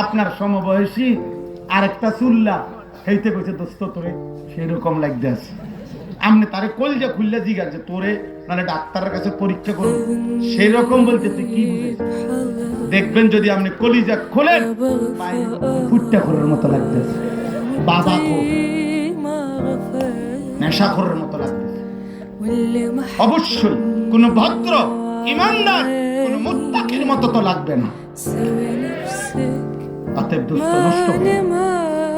আপনার সমবয়সী আরেকটা চুল্লা হেইতে কইছে দোস্ত তোরে সেরকম লাগতে আছে, আপনি তারে কলজা খুললে জিজ্ঞাসা যে তোরে মানে ডাক্তারের কাছে পরীক্ষা করুন সেরকম বলতে তুই কি বুঝেছিস? দেখবেন যদি আপনি কলিজা খোলেন ফুটটা করার মতো লাগতেছে, বাবা নেশাখোরের মতো লাগতেছে। অবশ্যই কোন ভদ্র ইমানদার কোন মুত্তাকির মতো তো লাগবে না। অতএব দোস্ত নষ্ট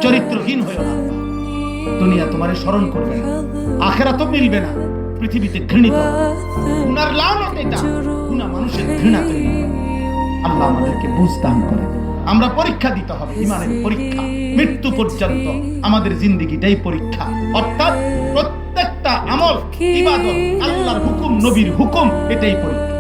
চরিত্রহীন হয়ে না, দুনিয়া তোমারে স্মরণ করবে না, আখিরাত তো মিলবে না, পৃথিবীতে ঘৃণিত গুনার লানত, এটা গুনাহ মানুষের ঘৃণা তৈরি করে। আল্লাহ আমাদেরকে বুঝ দান করে। আমরা পরীক্ষা দিতে হবে, ইমানের পরীক্ষা, মৃত্যু পর্যন্ত আমাদের জিন্দেগিটাই পরীক্ষা। অর্থাৎ প্রত্যেকটা আমল ইবাদত, আল্লাহর হুকুম নবীর হুকুম, এটাই পরীক্ষা।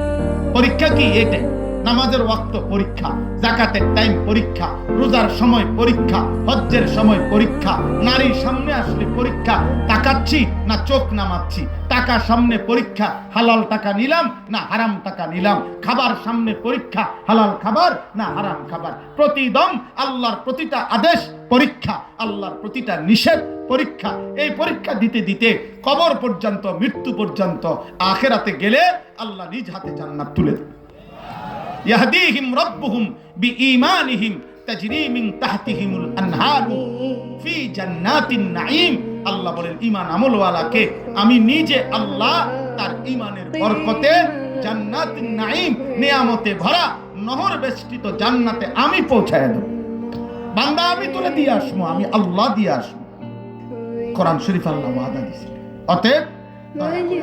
পরীক্ষা কি? এটাই নামাজের ওয়াক্ত পরীক্ষা, যাকাতের টাইম পরীক্ষা, রোজার সময় পরীক্ষা, হজ্জের সময় পরীক্ষা, নারীর সামনে আসলে পরীক্ষা, তাকাচ্ছি না চোখ নামাচ্ছি, টাকা সামনে পরীক্ষা, হালাল টাকা নিলাম না হারাম টাকা নিলাম, খাবার সামনে পরীক্ষা, হালাল খাবার না হারাম খাবার। প্রতিদম আল্লাহর প্রতিটা আদেশ পরীক্ষা, আল্লাহর প্রতিটা নিষেধ পরীক্ষা। এই পরীক্ষা দিতে দিতে কবর পর্যন্ত, মৃত্যু পর্যন্ত, আখিরাতে গেলে আল্লাহ নিজ হাতে জান্নাত তুলে দেন। ইয়াহদিহিম রাব্বুহুম বিঈমানিহিম তাজরি মিন তাহতিহিমুল আনহারু ফি জান্নাতিন নাঈম। আল্লাহ বলেন ঈমান আমলওয়ালাকে আমি নিজে আল্লাহ তার ঈমানের বরকতে জান্নাতিন নাঈম, নিয়ামতে ভরা নহর বেষ্টিত জান্নাতে আমি পৌঁছায় দেব। বান্দা আমি তোরে দিয়ে আসবো, আমি আল্লাহ দিয়ে আসবো। কোরআন শরীফ আল্লাহ ওয়াদা দিয়েছে। অতএব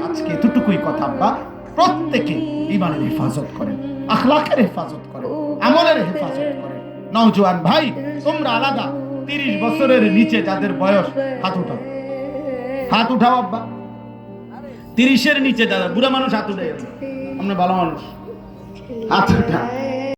আজকে এতটুকুই কথা, আব্বা প্রত্যেকে ঈমানের হেফাজত করেন, আখলাকের হেফাজত করেন, আমলের হেফাজত করেন। নওজোয়ান ভাই তোমরা আলাদা, 30 বছরের নিচে যাদের বয়স হাত উঠাও, হাত উঠাও আব্বা। 30-এর নিচে যারা বুড়া মানুষ হাত উঠে, আমরা ভালো মানুষ হাত উঠা।